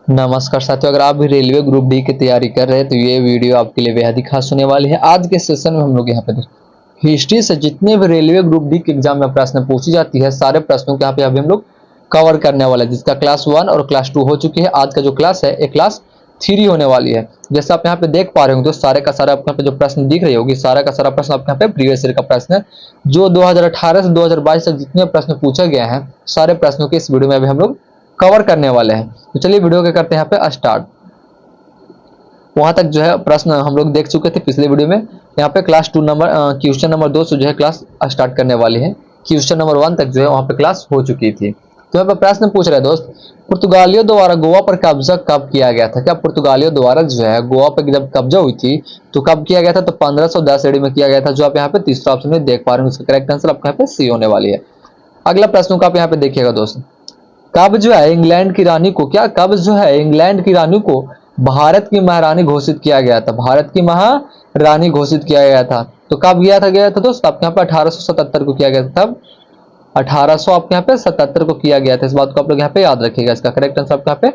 नमस्कार साथियों, अगर आप भी रेलवे ग्रुप डी की तैयारी कर रहे हैं तो ये वीडियो आपके लिए बेहद ही खास होने वाली है। आज के सेशन में हम लोग यहाँ पे हिस्ट्री से जितने भी रेलवे ग्रुप डी के एग्जाम में प्रश्न पूछी जाती है, सारे प्रश्नों के यहाँ पे अभी हम लोग कवर करने वाले हैं, जिसका क्लास 1 और क्लास 2 हो चुकी है। आज का जो क्लास है एक क्लास 3 होने वाली है। जैसे आप यहाँ पे देख पा रहे होंगे, तो सारे का सारा आपके यहाँ पे जो प्रश्न दिख रही होगी, सारा का सारा प्रश्न आपके यहाँ पे प्रीवियस ईयर का प्रश्न है। जो 2018 से 2022 तक जितने प्रश्न पूछे गए हैं, सारे प्रश्नों के इस वीडियो में अभी हम लोग कवर करने वाले हैं। तो चलिए वीडियो के करते हैं यहाँ पे स्टार्ट। वहां तक जो है प्रश्न हम लोग देख चुके थे पिछले वीडियो में। यहाँ पे क्लास 2 नंबर क्वेश्चन नंबर 2 से जो है क्लास स्टार्ट करने वाली है। क्वेश्चन नंबर 1 तक जो है वहां पे क्लास हो चुकी थी। तो यहाँ पे प्रश्न पूछ रहे दोस्त, पुर्तगालियों द्वारा गोवा पर कब्जा कब किया गया था? क्या पुर्तगालियों द्वारा जो है गोवा पर जब कब्जा हुई थी तो कब किया गया था? तो 1510 ईस्वी में किया गया था, जो आप यहाँ पे तीसरा ऑप्शन में देख पा रहे हैं। इसका करेक्ट आंसर आपका यहाँ पे सी होने वाली है। अगला प्रश्न को आप यहाँ पे देखिएगा दोस्त, कब जो है इंग्लैंड की रानी को कब जो है इंग्लैंड की रानी को भारत की महारानी घोषित किया गया था? भारत की महारानी घोषित किया गया था तो कब गया था दोस्त? आपके यहाँ पे 1877 को किया गया था। तब 1800 आपके यहाँ पे 77 को किया गया था। इस बात को आप लोग यहाँ पे याद रखिएगा। इसका करेक्ट आंसर आपके यहाँ पे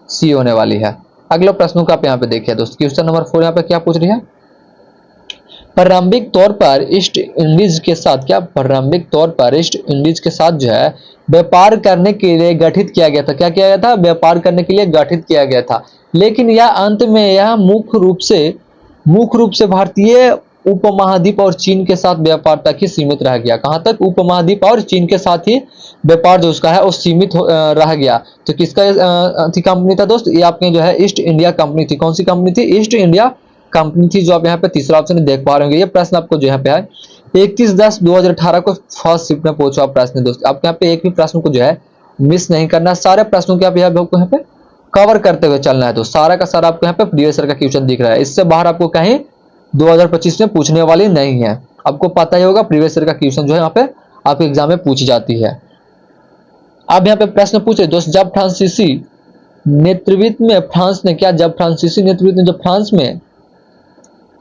सी होने वाली है। अगला प्रश्नों को आप यहाँ पे देखिए दोस्त, क्वेश्चन नंबर 4 यहाँ पे क्या पूछ रही है? प्रारंभिक तौर पर ईस्ट इंडीज के साथ जो है व्यापार करने के लिए गठित किया गया था। क्या किया गया था? व्यापार करने के लिए गठित किया गया था। लेकिन यह अंत में यह मुख्य रूप से भारतीय उपमहाद्वीप और चीन के साथ व्यापार तक ही सीमित रह गया। कहां तक? उपमहाद्वीप और चीन के साथ ही व्यापार जो उसका है वो सीमित रह गया। तो किसका कंपनी था दोस्त? ये आपके जो है ईस्ट इंडिया कंपनी थी। कौन सी कंपनी थी? ईस्ट इंडिया कंपनी थी, जो आप यहाँ पे तीसरा ऑप्शन देख पा रहे होंगे। ये प्रश्न आपको जो यहाँ पे है 31/10/2018 को फर्स्ट शिफ्ट में पूछा प्रश्न दोस्त। आपके यहाँ पे एक भी प्रश्न को जो है मिस नहीं करना। सारे प्रश्नों के आप यहाँ पे कवर करते हुए चलना है। तो सारा का सारा आपको यहाँ पे प्रीवियस ईयर का क्वेश्चन दिख रहा है। इससे बाहर आपको कहीं 2025 में पूछने वाली नहीं है। आपको पता ही होगा प्रीवियस ईयर का क्वेश्चन जो है यहाँ पे आपके एग्जाम में पूछी जाती है। अब यहाँ पे प्रश्न पूछे दोस्त, जब फ्रांसीसी नेतृत्व में फ्रांस में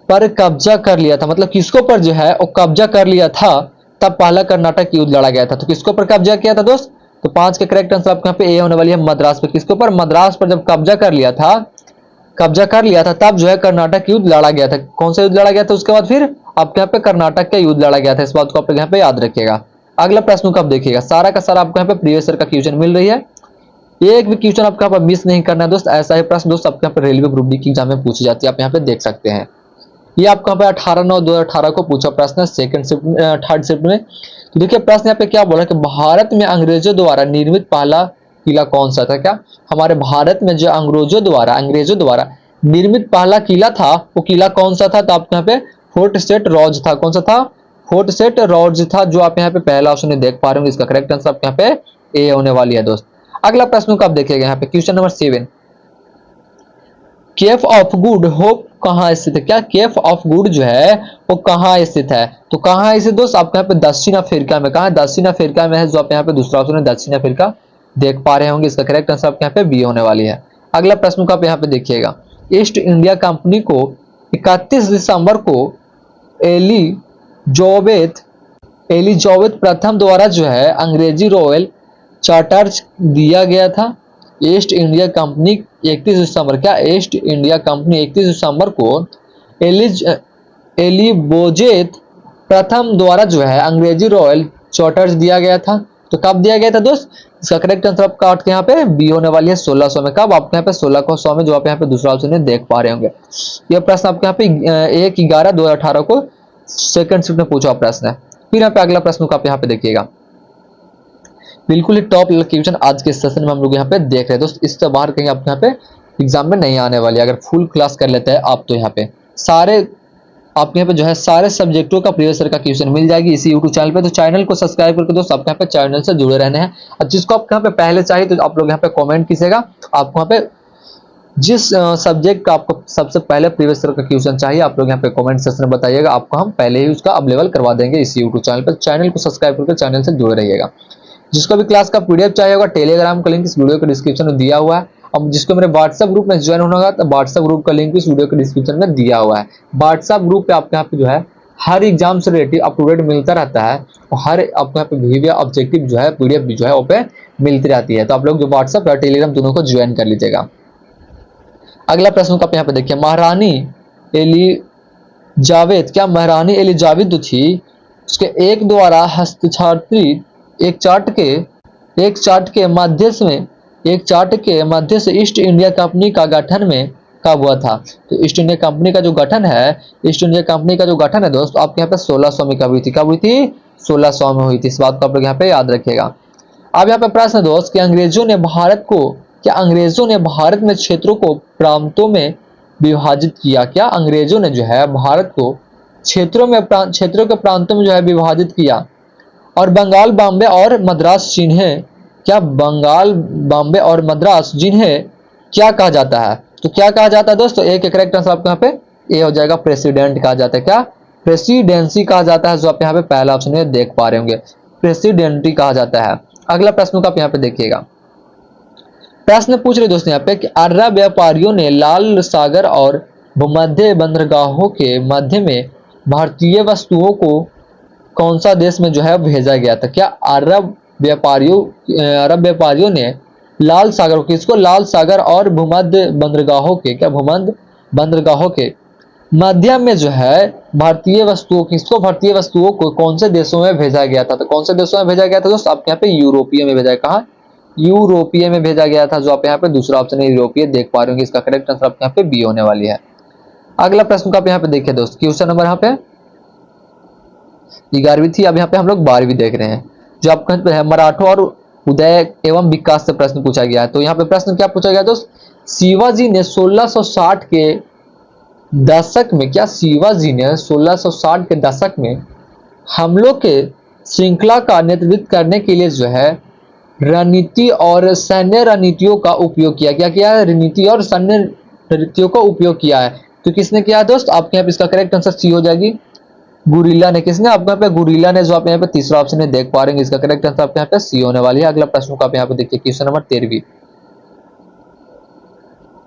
पर कब्जा कर लिया था, मतलब किसको पर जो है वो कब्जा कर लिया था, तब पहला कर्नाटक युद्ध लड़ा गया था। तो किसको पर कब्जा किया था दोस्त? तो 5 के करेक्ट आंसर आपके यहाँ पे ए होने वाली है, मद्रास पे। किसको पर? मद्रास पर जब कब्जा कर लिया था तब जो है कर्नाटक युद्ध लड़ा गया था। कौन सा युद्ध लड़ा गया था? उसके बाद फिर आपके यहाँ पे कर्नाटक का युद्ध लड़ा गया था। इस बात को आप यहाँ पे याद रखिएगा। अगला प्रश्न को आप देखिएगा, सारा का सारा आपको यहाँ पे प्रीवियस ईयर का क्वेश्चन मिल रही है। एक भी क्वेश्चन आपको यहाँ पर मिस नहीं करना है दोस्त। ऐसा ही प्रश्न दोस्त आपके यहाँ पे रेलवे ग्रुप डी की एग्जाम में पूछी जाती है, आप यहाँ पे देख सकते हैं। ये आपको यहाँ पे 18/9/2018 को पूछा प्रश्न है थर्ड शिफ्ट में। तो देखिए प्रश्न यहाँ पे क्या बोला कि भारत में अंग्रेजों द्वारा निर्मित पहला किला कौन सा था? क्या हमारे भारत में जो अंग्रेजों द्वारा निर्मित पहला किला था वो किला कौन सा था? तो आपको यहाँ पे फोर्ट सेंट जॉर्ज था। कौन सा था? फोर्ट सेंट जॉर्ज था, जो आप यहाँ पे पहला ऑप्शन देख पा रहे होंगे। इसका करेक्ट आंसर आपके यहाँ पे ए होने वाली है दोस्त। अगला प्रश्न को आप देखिएगा यहाँ पे question number 7, cape of good hope कहाँ स्थित है? क्या केफ ऑफ गुड जो है वो कहाँ स्थित है? तो कहाँ स्थित दोस्त? आपके यहाँ पे दक्षिण अफ्रीका में। कहाँ? दक्षिण अफ्रीका में है, जो आप यहाँ पे दूसरा ऑप्शन है दक्षिण अफ्रीका देख पा रहे होंगे। इसका करेक्ट आंसर आपके यहाँ पे बी होने वाली है। अगला प्रश्न को आप यहाँ पे देखिएगा, ईस्ट इंडिया कंपनी को 31 दिसंबर को एलिजाबेथ प्रथम द्वारा जो है अंग्रेजी रॉयल चार्टर्स दिया गया था। ईस्ट इंडिया कंपनी 31 दिसंबर, क्या ईस्ट इंडिया कंपनी 31 दिसंबर को एलिजाबेथ प्रथम द्वारा जो है अंग्रेजी रॉयल चार्टर्स दिया गया था। तो कब दिया गया था दोस्त? इसका करेक्ट आंसर आपका आपके यहाँ पे बी होने वाली है 1600 में। कब? आपके यहाँ पे 1600 में, जो आप यहाँ पे दूसरा ऑप्शन देख पा रहे होंगे। यह प्रश्न आपके यहाँ पे 1/11/2018 को सेकंड शिफ्ट में पूछा प्रश्न है। फिर यहाँ पे अगला प्रश्न को आप यहाँ पे देखिएगा, बिल्कुल ही टॉप क्वेश्चन आज के सेशन में हम लोग यहाँ पे देख रहे हैं दोस्त। इससे बाहर कहीं आप यहाँ पे एग्जाम में नहीं आने वाली। अगर फुल क्लास कर लेते हैं आप तो यहाँ पे आप यहाँ पे जो है सारे सब्जेक्टों का प्रीवियस ईयर का क्वेश्चन मिल जाएगी इसी यूट्यूब चैनल पे। तो चैनल को सब्सक्राइब करके दोस्त आप यहाँ पे चैनल से जुड़े रहने हैं। और जिसको आप यहाँ पे पहले चाहिए तो आप लोग यहाँ पे कॉमेंट कीजिएगा। आपको यहाँ पे जिस सब्जेक्ट का आपको सबसे पहले प्रीवियस ईयर का क्वेश्चन चाहिए, आप लोग यहाँ पे कमेंट सेक्शन में बताइएगा। आपको हम पहले ही उसका अवेलेबल करवा देंगे इसी यूट्यूब चैनल पर। चैनल को सब्सक्राइब करके चैनल से जुड़े रहिएगा। जिसको भी क्लास का पीडीएफ चाहिए होगा, टेलीग्राम का लिंक इस वीडियो के डिस्क्रिप्शन में दिया हुआ है। अब जिसको मेरे व्हाट्सएप ग्रुप में ज्वाइन होना होगा तो व्हाट्सएप ग्रुप का लिंक इस वीडियो के डिस्क्रिप्शन में दिया हुआ है। व्हाट्सएप ग्रुप पे आपके यहाँ पे जो है हर एग्जाम से रिलेटिव अप टू डेट मिलता रहता है और हर आपको यहाँ पे वीडियो ऑब्जेक्टिव जो है पीडीएफ भी जो है वो पे मिलती रहती है। तो आप लोग जो व्हाट्सएप या टेलीग्राम दोनों को ज्वाइन कर लीजिएगा। अगला प्रश्न का आप यहाँ पे देखिए, महारानी एलिजाबेथ, क्या महारानी एलिजाबेथ जो थी उसके एक द्वारा हस्ताक्षरित एक चार्ट के मध्य से ईस्ट इंडिया कंपनी का गठन में कब हुआ था? तो ईस्ट इंडिया कंपनी का जो गठन है, ईस्ट इंडिया कंपनी का जो गठन है दोस्त आपके यहाँ पे 1600 में कब हुई थी? कब हुई थी? 1600 में हुई थी। इस बात को आप लोग यहाँ पे याद रखिएगा। अब यहाँ पे प्रश्न है दोस्त कि अंग्रेजों ने भारत में क्षेत्रों को प्रांतों में विभाजित किया? क्या अंग्रेजों ने जो है भारत को क्षेत्रों के प्रांतों में जो है विभाजित किया? और बंगाल, बॉम्बे और मद्रास जिन्हें क्या कहा जाता है? तो क्या कहा जाता है दोस्तों? एक करेक्ट आंसर आपको यहाँ पे ए हो जाएगा, प्रेसिडेंट कहा जाता है। क्या? प्रेसिडेंसी कहा जाता है, जो आप यहाँ पे पहला ऑप्शन में देख पा रहे होंगे, प्रेसिडेंटी कहा जाता है। अगला प्रश्न का आप यहाँ पे देखिएगा। प्रश्न पूछ रहे दोस्तों यहाँ पे कि अरब व्यापारियों ने लाल सागर और भूमध्य बंदरगाहों के मध्य में भारतीय वस्तुओं को कौन सा देश में जो है भेजा गया था? क्या अरब व्यापारियों ने लाल सागर, किसको? लाल सागर और भूमध्य बंदरगाहों के मध्य में जो है भारतीय वस्तुओं को कौन से देशों में भेजा गया था? तो कौन से देशों में भेजा गया था दोस्त? आपके यहाँ पे यूरोपीय में भेजा, कहा? यूरोपीय में भेजा गया था, जो आप यहाँ पे दूसरा ऑप्शन है यूरोपीय देख पा रहे होंगे। इसका करेक्ट आंसर आपके यहाँ पे बी होने वाली है। अगला प्रश्न का आप यहाँ पे देखिए दोस्त, क्वेश्चन नंबर यहाँ पे 11वीं थी, अब यहाँ पे हम लोग 12वीं देख रहे हैं। जो आपका है मराठों और उदय एवं विकास से प्रश्न पूछा गया है। तो यहाँ पे प्रश्न क्या पूछा गया दोस्त? शिवाजी ने 1660 के दशक में, क्या शिवाजी ने 1660 के दशक में हमलों के श्रृंखला का नेतृत्व करने के लिए जो है रणनीति और सैन्य रणनीतियों का उपयोग किया? क्या किया है? रणनीति और सैन्य रणनीतियों का उपयोग किया है। तो किसने किया है दोस्त? आपके यहाँ पे इसका करेक्ट आंसर सी हो जाएगी, गुरिल्ला ने। किसने? आपके यहाँ पे गुरिल्ला ने, जो आप यहाँ पे तीसरा ऑप्शन है देख पा रहे हैं। इसका करेक्ट आंसर आपके यहाँ पे सी होने वाली है। अगला प्रश्न को आप यहाँ पे देखिए, क्वेश्चन नंबर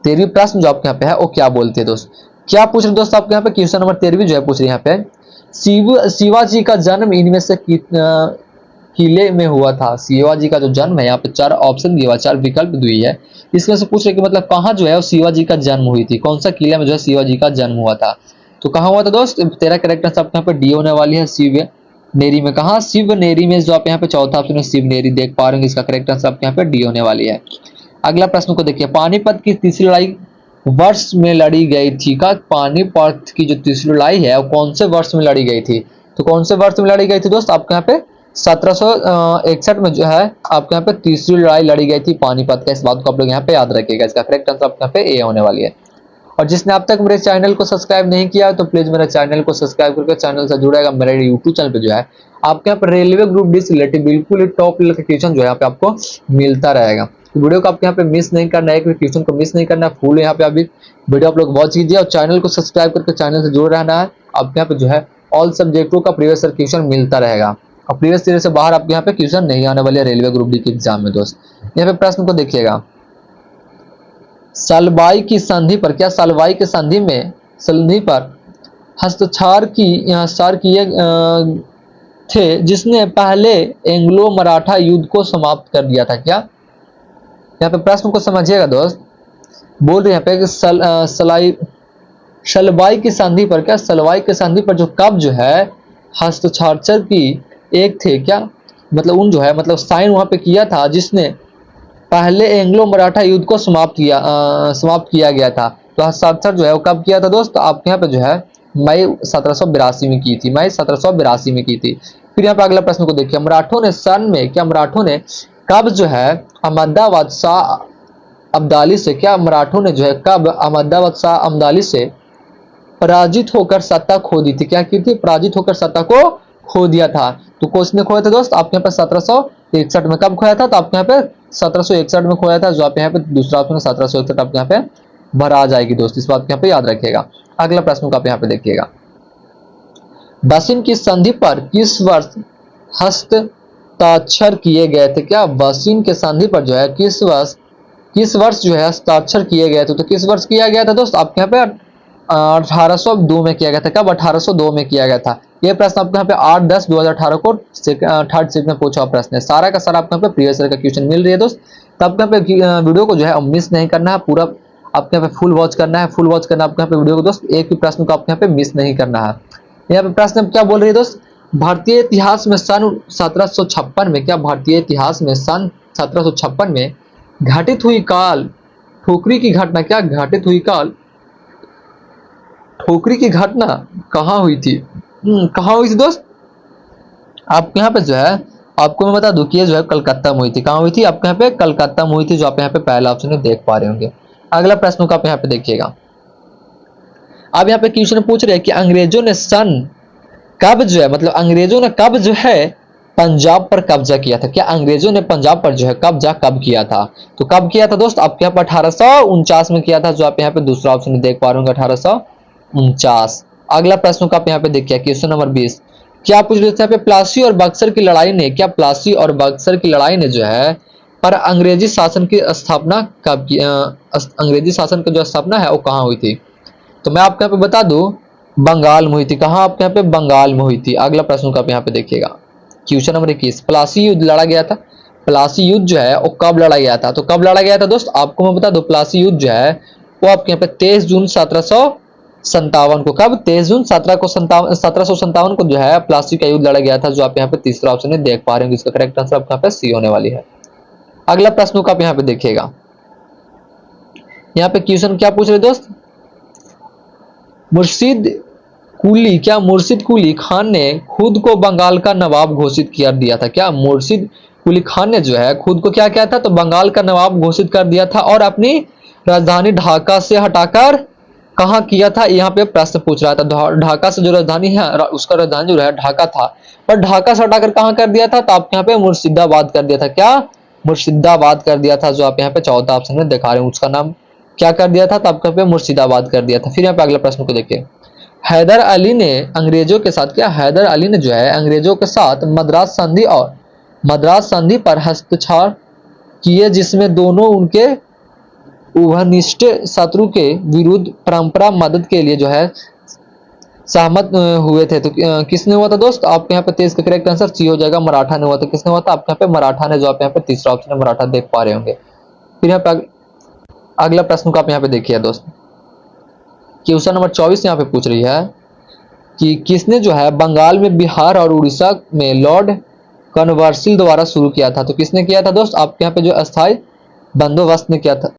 13वीं प्रश्न जो आपके यहाँ पे है वो क्या बोलते हैं दोस्त? क्या पूछ रहे दोस्त आपके यहाँ पे? क्वेश्चन नंबर 13वीं जो है पूछ रहे यहाँ पे, शिवाजी का जन्म इनमें से किले में हुआ था? शिवाजी का जो जन्म है, यहाँ पे 4 ऑप्शन दिया हुआ, 4 विकल्प दिए है, इसमें से पूछ रहे कि मतलब कहाँ जो है वो शिवाजी का जन्म हुई थी, कौन सा किला में जो है शिवाजी का जन्म हुआ था? तो कहाँ हुआ था दोस्त? तेरा करेक्ट आंसर आपके यहाँ पे डी होने वाली है, शिवनेरी में। कहाँ? शिवनेरी में, जो आप यहाँ पे चौथा ऑप्शन है शिवनेरी देख पा रहे हैं। इसका करेक्ट आंसर आपके यहाँ पे डी होने वाली है। अगला प्रश्न को देखिए, पानीपत की तीसरी लड़ाई वर्ष में लड़ी गई थी? का पानीपत की जो तीसरी लड़ाई है वो कौन से वर्ष में लड़ी गई थी? तो कौन से वर्ष में लड़ी गई थी दोस्त? आपके यहाँ पे 1761 में जो है आपके यहाँ पे तीसरी लड़ाई लड़ी गई थी पानीपत का। इस बात को आप लोग यहाँ पे याद रखिएगा। इसका करेक्ट आंसर आपके यहाँ पे ए होने वाली है। और जिसने अब तक मेरे चैनल को सब्सक्राइब नहीं किया तो प्लीज मेरे चैनल को सब्सक्राइब करके चैनल से जुड़ेगा। मेरे यूट्यूब चैनल पे जो है आपके यहाँ पर रेलवे ग्रुप डी से रिलेटेड बिल्कुल टॉप लेवल का क्वेश्चन जो है यहाँ पे आपको मिलता रहेगा। तो वीडियो को आपके यहाँ पे मिस नहीं करना है, क्वेश्चन को मिस नहीं करना है, फुल यहाँ पे अभी वीडियो आप लोग वॉच कीजिए और चैनल को सब्सक्राइब करके चैनल से जुड़ रहना है। आपके यहाँ पे जो है ऑल सब्जेक्टों का प्रीवियस ईयर क्वेश्चन मिलता रहेगा और प्रीवियस ईयर से बाहर आपके यहाँ पे क्वेश्चन नहीं आने वाले रेलवे ग्रुप डी के एग्जाम में दोस्त। यहाँ पे प्रश्न को देखिएगा, सलवाई की संधि पर, क्या सलवाई की संधि पर हस्ताक्षर किए थे जिसने पहले एंग्लो मराठा युद्ध को समाप्त कर दिया था? क्या? यहाँ पे प्रश्न को समझिएगा दोस्त, बोल रहे हैं यहाँ पे सलवाई की संधि पर, क्या सलवाई की संधि पर जो कब जो है हस्ताक्षर की एक थे? क्या मतलब उन जो है मतलब साइन वहां पे किया था जिसने पहले एंग्लो मराठा युद्ध को समाप्त किया गया था। तो हस्ताक्षर जो है वो कब किया था दोस्त? आपके यहाँ पे जो है मई 1782 में की थी, मई 1782 में की थी। फिर यहाँ पे अगला प्रश्न को देखिए, मराठों ने कब जो है अहमदाबाद शाह अब्दाली से, क्या मराठों ने जो है कब अहमदाबाद शाह अब्दाली से पराजित होकर सत्ता खो दी थी? क्या की थी? पराजित होकर सत्ता को खो दिया था। तो किसने ने खोया था दोस्त? आपके यहाँ पे 1761 में। कब खोया था? तो आपके यहाँ पे 1761 में खोया था, जो आप यहाँ पे दूसरा ऑप्शन 1761 आपके यहाँ पे भरा आ जाएगी दोस्त। इस बात को यहाँ पे याद रखिएगा। अगला प्रश्न को आप यहाँ पे देखिएगा, बसिन की संधि पर किस वर्ष हस्ताक्षर किए गए थे? क्या बसिन के संधि पर जो है किस वर्ष जो है हस्ताक्षर किए गए थे? तो किस वर्ष किया गया था दोस्त? आपके यहाँ पे 1802 में किया गया था। कब? 1802 में किया गया था। ये प्रश्न आपको यहाँ पे 8/10/2018 को थर्ड शिफ्ट में पूछा हुआ प्रश्न है। सारा का सारा आपको यहाँ पे प्रीवियस ईयर का क्वेश्चन मिल रही है दोस्त। तो आपको यहाँ पे वीडियो को जो है मिस नहीं करना है, पूरा आपको यहाँ पे फुल वॉच करना है। फुल वॉच करना है आपको यहाँ पे वीडियो को दोस्त, एक भी प्रश्न को आपको यहाँ पे मिस नहीं करना है। यहाँ पे प्रश्न क्या बोल रही है दोस्त, भारतीय इतिहास में सन 1756 में, क्या भारतीय इतिहास में सन 1756 में घटित हुई काल ठोकरी की घटना, क्या घटित हुई काल ठोकरी की घटना कहाँ हुई थी? कहाँ हुई थी दोस्त? आपके यहाँ पे जो है आपको मैं बता दूं कि ये जो है कलकत्ता में हुई थी। कहाँ हुई थी? आपके यहाँ पे कलकत्ता में हुई थी, जो आप यहाँ पे पहला ऑप्शन में देख पा रहे होंगे। अगला प्रश्न को आप यहाँ पे देखिएगा। अब यहाँ पे क्वेश्चन पूछ रहे हैं कि अंग्रेजों ने सन कब जो है, मतलब अंग्रेजों ने कब जो है पंजाब पर कब्जा किया था? क्या अंग्रेजों ने पंजाब पर जो है कब्जा कब किया था? तो कब किया था दोस्त? आपके यहाँ पर 1849 में किया था, जो आप यहाँ पे दूसरा ऑप्शन में देख पा रहे होंगे 1849। अगला प्रश्न को आप यहाँ पे देखिए, क्वेश्चन नंबर 20। क्या पूछ रहे थे यहाँ पे, प्लासी और बक्सर की लड़ाई ने, क्या प्लासी और बक्सर की लड़ाई ने जो है पर अंग्रेजी शासन की स्थापना कब की? अंग्रेजी शासन की जो स्थापना है वो कहाँ हुई थी? तो मैं आपको यहाँ पे बता दूं, बंगाल में हुई थी। कहाँ? आपके यहाँ पे बंगाल में हुई थी। अगला प्रश्न को आप यहाँ पे देखिएगा, क्वेश्चन नंबर 21। प्लासी युद्ध लड़ा गया था। प्लासी युद्ध जो है वो कब लड़ा गया था? तो कब लड़ा गया था दोस्त? आपको मैं बता दूं, प्लासी युद्ध जो है वो आपके यहाँ पे 23 जून 1757 को, कब? 23 जून 1757 को जो है प्लासी का युद्ध लड़ा गया था, जो आप यहाँ पे तीसरा ऑप्शन में देख पा रहे हैं। इसका करेक्ट आंसर आपके यहाँ पे सी होने वाली है। अगला प्रश्न को आप यहाँ पे देखिएगा। यहाँ पे क्वेश्चन क्या पूछ रहे दोस्त, मुर्शिद कुली, क्या मुर्शिद कुली खान ने खुद को बंगाल का नवाब घोषित कर दिया था? क्या मुर्शिद कुली खान ने जो है खुद को क्या किया था? तो बंगाल का नवाब घोषित कर दिया था, और अपनी राजधानी ढाका से हटाकर कहाँ किया था? यहाँ पे प्रश्न पूछ रहा था। ढाका से जो राजधानी है उसका राजधानी जो है ढाका था, पर ढाका से हटाकर कहाँ कर दिया था? तो आप यहाँ पे मुर्शिदाबाद कर दिया था। क्या? मुर्शिदाबाद कर दिया था, जो आप यहाँ पे चौथा ऑप्शन में दिखा रहे हैं। उसका नाम क्या कर दिया था? तो आपको पे मुर्शिदाबाद कर दिया था। फिर यहाँ पे अगला प्रश्न को देखिए। हैदर अली ने अंग्रेजों के साथ, क्या हैदर अली ने जो है अंग्रेजों के साथ मद्रास संधि पर हस्ताक्षर किए, जिसमें दोनों उनके उभयनिष्ठ शत्रु के विरुद्ध परंपरा मदद के लिए जो है सहमत हुए थे। तो किसने हुआ था दोस्त? आपके यहाँ पे 23 का करेक्ट आंसर सी हो जाएगा, मराठा ने हुआ था। किसने हुआ था? आपके यहाँ पे मराठा ने, जो आप यहाँ पे तीसरा ऑप्शन है मराठा देख पा रहे होंगे। फिर यहाँ पे अगला प्रश्न को आप यहाँ पे देखिए दोस्त, क्वेश्चन नंबर 24 यहाँ पे पूछ रही है कि किसने जो है बंगाल में बिहार और उड़ीसा में लॉर्ड कॉर्नवालिस द्वारा शुरू किया था? तो किसने किया था दोस्त? आपके यहाँ पे जो अस्थायी बंदोबस्त ने किया था,